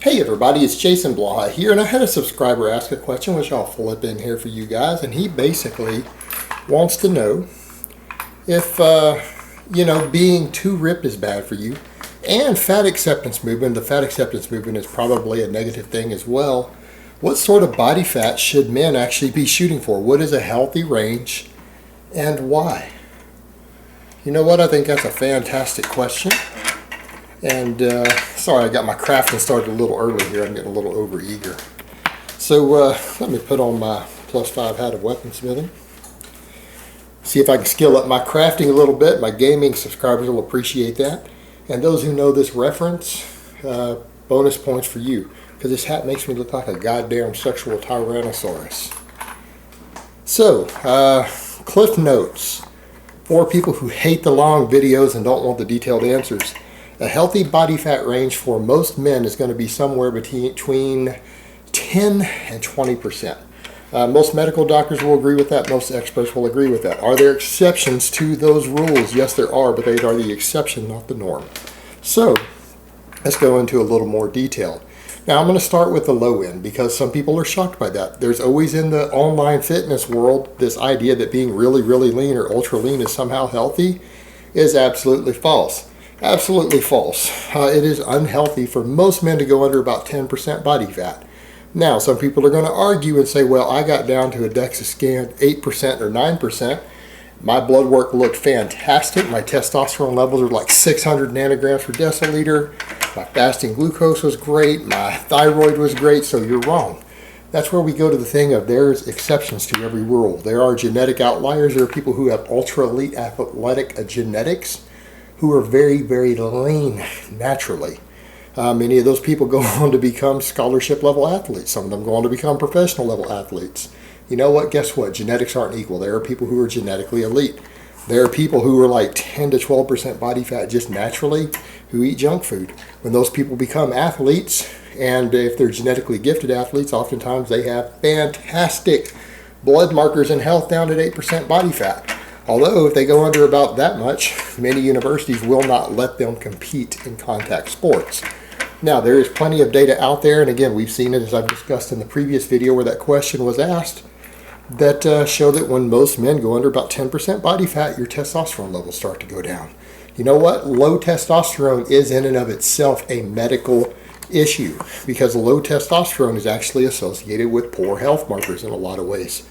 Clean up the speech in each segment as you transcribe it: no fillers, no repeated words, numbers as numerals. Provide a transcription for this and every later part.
Hey everybody, it's Jason Blaha here, and I had a subscriber ask a question which I'll flip in here for you guys, and he basically wants to know if, being too ripped is bad for you, and fat acceptance movement. The fat acceptance movement is probably a negative thing as well. What sort of body fat should men actually be shooting for? What is a healthy range, and why? You know what? I think that's a fantastic question. And sorry, I got my crafting started a little early here. I'm getting a little over eager. So let me put on my +5 hat of weaponsmithing. See if I can skill up my crafting a little bit. My gaming subscribers will appreciate that. And those who know this reference, bonus points for you. Because this hat makes me look like a goddamn sexual tyrannosaurus. So, Cliff Notes. For people who hate the long videos and don't want the detailed answers. A healthy body fat range for most men is going to be somewhere between 10 and 20%. Most medical doctors will agree with that. Most experts will agree with that. Are there exceptions to those rules? Yes, there are, but they are the exception, not the norm. So let's go into a little more detail. Now I'm going to start with the low end because some people are shocked by that. There's always in the online fitness world this idea that being really, really lean or ultra lean is somehow healthy is absolutely false. Absolutely false. It is unhealthy for most men to go under about 10% body fat. Now, some people are going to argue and say, well, I got down to a DEXA scan 8% or 9%. My blood work looked fantastic. My testosterone levels are like 600 nanograms per deciliter. My fasting glucose was great. My thyroid was great. So you're wrong. That's where we go to the thing of there's exceptions to every rule. There are genetic outliers. There are people who have ultra elite athletic genetics who are very, very lean naturally. Many of those people go on to become scholarship level athletes. Some of them go on to become professional level athletes. You know what? Guess what? Genetics aren't equal. There are people who are genetically elite. There are people who are like 10 to 12% body fat just naturally who eat junk food. When those people become athletes, and if they're genetically gifted athletes, oftentimes they have fantastic blood markers and health down at 8% body fat. Although if they go under about that much, many universities will not let them compete in contact sports. Now, there is plenty of data out there, and again, we've seen it as I've discussed in the previous video where that question was asked, that show that when most men go under about 10% body fat, your testosterone levels start to go down. You know what? Low testosterone is in and of itself a medical issue because low testosterone is actually associated with poor health markers in a lot of ways.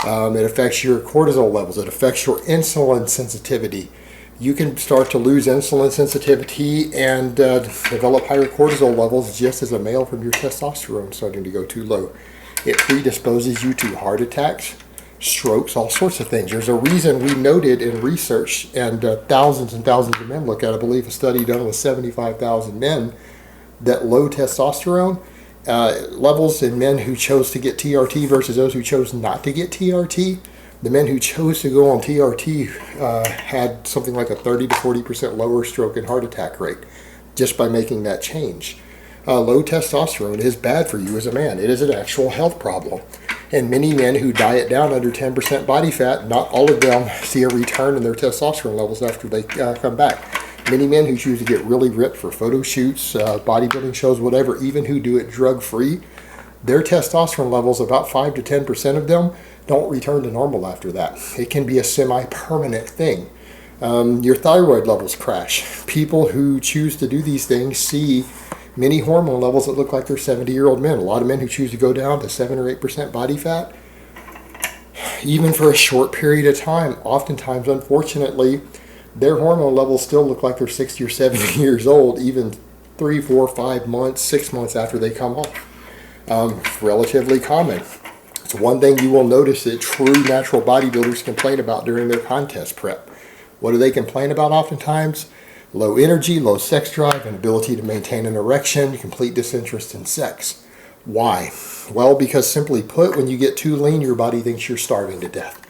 It affects your cortisol levels. It affects your insulin sensitivity. You can start to lose insulin sensitivity and develop higher cortisol levels just as a male from your testosterone starting to go too low. It predisposes you to heart attacks, strokes, all sorts of things. There's a reason we noted in research, and thousands and thousands of men looked at, I believe a study done with 75,000 men, that low testosterone levels in men who chose to get TRT versus those who chose not to get TRT. The men who chose to go on TRT had something like a 30 to 40% lower stroke and heart attack rate just by making that change. Low testosterone is bad for you as a man. It is an actual health problem. And many men who diet down under 10% body fat, not all of them see a return in their testosterone levels after they come back. Many men who choose to get really ripped for photo shoots, bodybuilding shows, whatever, even who do it drug-free, their testosterone levels, about 5 to 10% of them, don't return to normal after that. It can be a semi-permanent thing. Your thyroid levels crash. People who choose to do these things see many hormone levels that look like they're 70-year-old men. A lot of men who choose to go down to 7 or 8% body fat, even for a short period of time, oftentimes, unfortunately, their hormone levels still look like they're 60 or 70 years old, even 3, 4, 5 months, 6 months after they come off. Relatively common. It's one thing you will notice that true natural bodybuilders complain about during their contest prep. What do they complain about oftentimes? Low energy, low sex drive, inability to maintain an erection, complete disinterest in sex. Why? Well, because simply put, when you get too lean, your body thinks you're starving to death.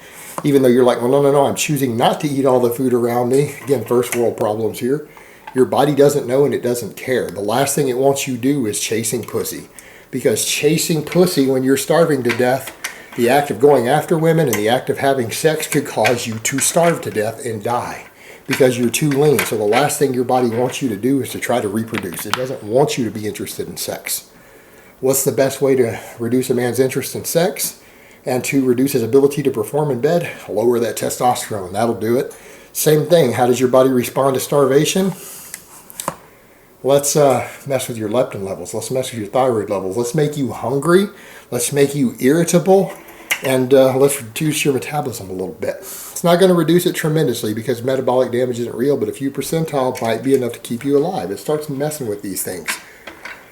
Even though you're like, well, no, I'm choosing not to eat all the food around me. Again, first world problems here. Your body doesn't know and it doesn't care. The last thing it wants you to do is chasing pussy. Because chasing pussy when you're starving to death, the act of going after women and the act of having sex could cause you to starve to death and die. because you're too lean. So the last thing your body wants you to do is to try to reproduce. It doesn't want you to be interested in sex. What's the best way to reduce a man's interest in sex and to reduce his ability to perform in bed? Lower that testosterone. That'll do it. Same thing. How does your body respond to starvation? Let's mess with your leptin levels. Let's mess with your thyroid levels. Let's make you hungry. Let's make you irritable. And let's reduce your metabolism a little bit. It's not going to reduce it tremendously because metabolic damage isn't real, but a few percentile might be enough to keep you alive. It starts messing with these things.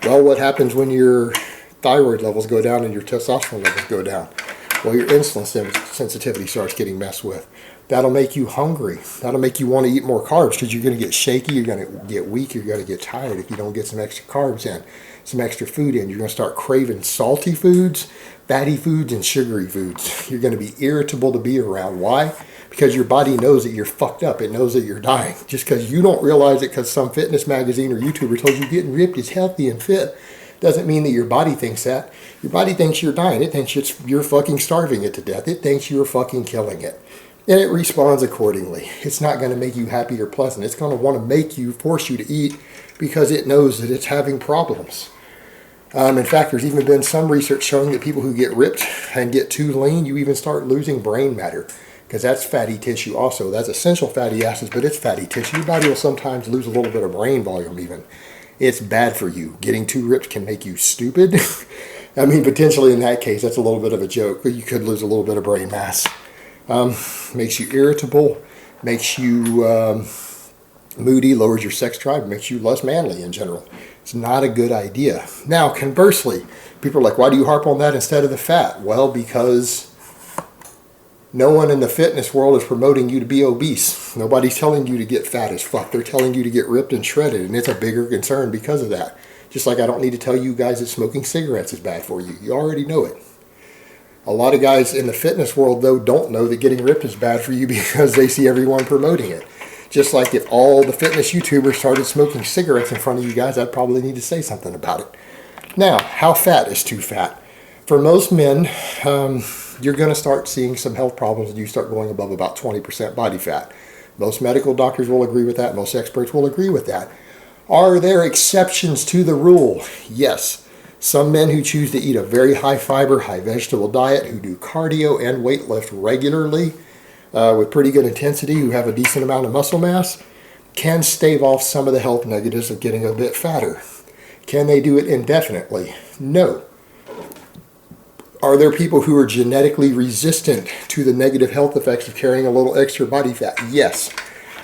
Well, what happens when your thyroid levels go down and your testosterone levels go down? Well, your insulin sensitivity starts getting messed with. That'll make you hungry. That'll make you want to eat more carbs because you're going to get shaky, you're going to get weak, you're going to get tired if you don't get some extra carbs in, some extra food in. You're going to start craving salty foods, fatty foods, and sugary foods. You're going to be irritable to be around. Why? Because your body knows that you're fucked up. It knows that you're dying. Just because you don't realize it because some fitness magazine or YouTuber told you getting ripped is healthy and fit doesn't mean that your body thinks that. Your body thinks you're dying. It thinks you're fucking starving it to death. It thinks you're fucking killing it. And it responds accordingly. It's not going to make you happy or pleasant. It's going to want to force you to eat because it knows that it's having problems. In fact, there's even been some research showing that people who get ripped and get too lean, you even start losing brain matter because that's fatty tissue also. That's essential fatty acids, but it's fatty tissue. Your body will sometimes lose a little bit of brain volume even. It's bad for you. Getting too ripped can make you stupid. I mean, potentially in that case, that's a little bit of a joke, but you could lose a little bit of brain mass. Makes you irritable, makes you moody, lowers your sex drive, makes you less manly in general. It's not a good idea. Now, conversely, people are like, why do you harp on that instead of the fat? Well, because no one in the fitness world is promoting you to be obese. Nobody's telling you to get fat as fuck. They're telling you to get ripped and shredded, and it's a bigger concern because of that. Just like I don't need to tell you guys that smoking cigarettes is bad for you. You already know it. A lot of guys in the fitness world, though, don't know that getting ripped is bad for you because they see everyone promoting it. Just like if all the fitness YouTubers started smoking cigarettes in front of you guys, I'd probably need to say something about it. Now, how fat is too fat? For most men, you're going to start seeing some health problems when you start going above about 20% body fat. Most medical doctors will agree with that. Most experts will agree with that. Are there exceptions to the rule? Yes. Some men who choose to eat a very high fiber, high vegetable diet, who do cardio and weight lift regularly with pretty good intensity, who have a decent amount of muscle mass, can stave off some of the health negatives of getting a bit fatter. Can they do it indefinitely? No. Are there people who are genetically resistant to the negative health effects of carrying a little extra body fat? Yes.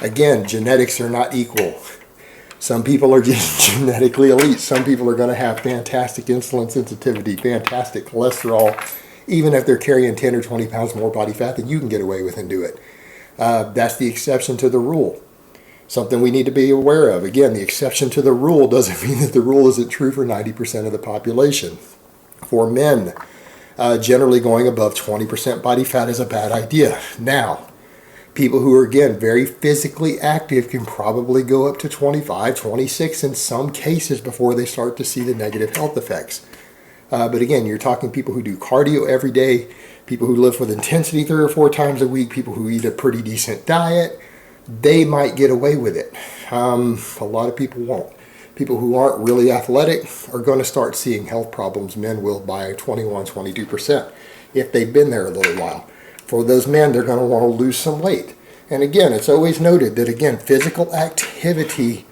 Again, genetics are not equal. Some people are just genetically elite. Some people are going to have fantastic insulin sensitivity, fantastic cholesterol, even if they're carrying 10 or 20 pounds more body fat than you can get away with and do it. That's the exception to the rule. Something we need to be aware of. Again, the exception to the rule doesn't mean that the rule isn't true for 90% of the population. For men, generally going above 20% body fat is a bad idea. Now, people who are, again, very physically active can probably go up to 25, 26 in some cases before they start to see the negative health effects. But again, you're talking people who do cardio every day, people who live with intensity 3 or 4 times a week, people who eat a pretty decent diet. They might get away with it. A lot of people won't. People who aren't really athletic are going to start seeing health problems. Men will by 21, 22% if they've been there a little while. For those men, they're going to want to lose some weight. And again, it's always noted that, again, physical activity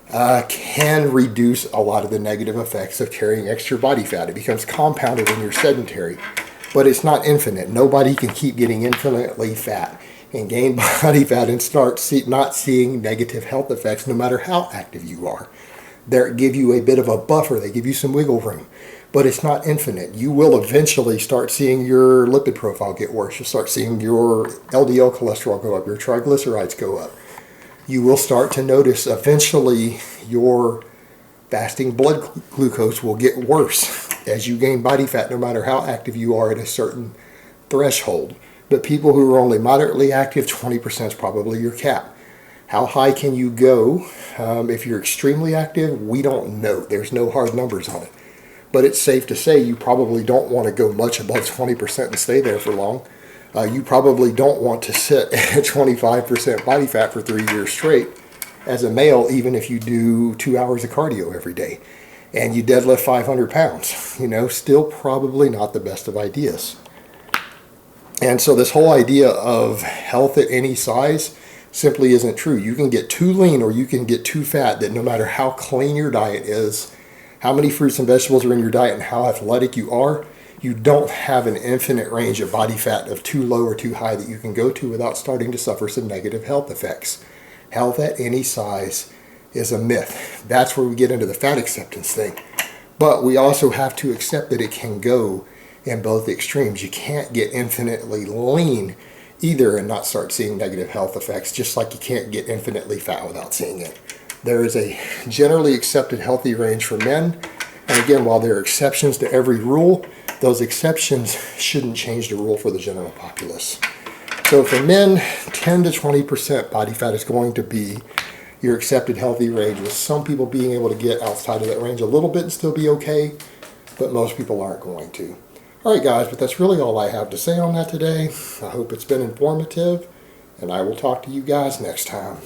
can reduce a lot of the negative effects of carrying extra body fat. It becomes compounded when you're sedentary. But it's not infinite. Nobody can keep getting infinitely fat and gain body fat and start not seeing negative health effects no matter how active you are. They give you a bit of a buffer. They give you some wiggle room. But it's not infinite. You will eventually start seeing your lipid profile get worse. You'll start seeing your LDL cholesterol go up, your triglycerides go up. You will start to notice eventually your fasting blood glucose will get worse as you gain body fat, no matter how active you are at a certain threshold. But people who are only moderately active, 20% is probably your cap. How high can you go? If you're extremely active, we don't know. There's no hard numbers on it. But it's safe to say you probably don't want to go much above 20% and stay there for long. You probably don't want to sit at 25% body fat for 3 years straight as a male, even if you do 2 hours of cardio every day and you deadlift 500 pounds. You know, still probably not the best of ideas. And so this whole idea of health at any size simply isn't true. You can get too lean or you can get too fat, that no matter how clean your diet is, how many fruits and vegetables are in your diet, and how athletic you are, you don't have an infinite range of body fat of too low or too high that you can go to without starting to suffer some negative health effects. Health at any size is a myth. That's where we get into the fat acceptance thing. But we also have to accept that it can go in both extremes. You can't get infinitely lean either and not start seeing negative health effects, just like you can't get infinitely fat without seeing it. There is a generally accepted healthy range for men. And again, while there are exceptions to every rule, those exceptions shouldn't change the rule for the general populace. So for men, 10 to 20% body fat is going to be your accepted healthy range, with some people being able to get outside of that range a little bit and still be okay, but most people aren't going to. All right, guys, but that's really all I have to say on that today. I hope it's been informative, and I will talk to you guys next time.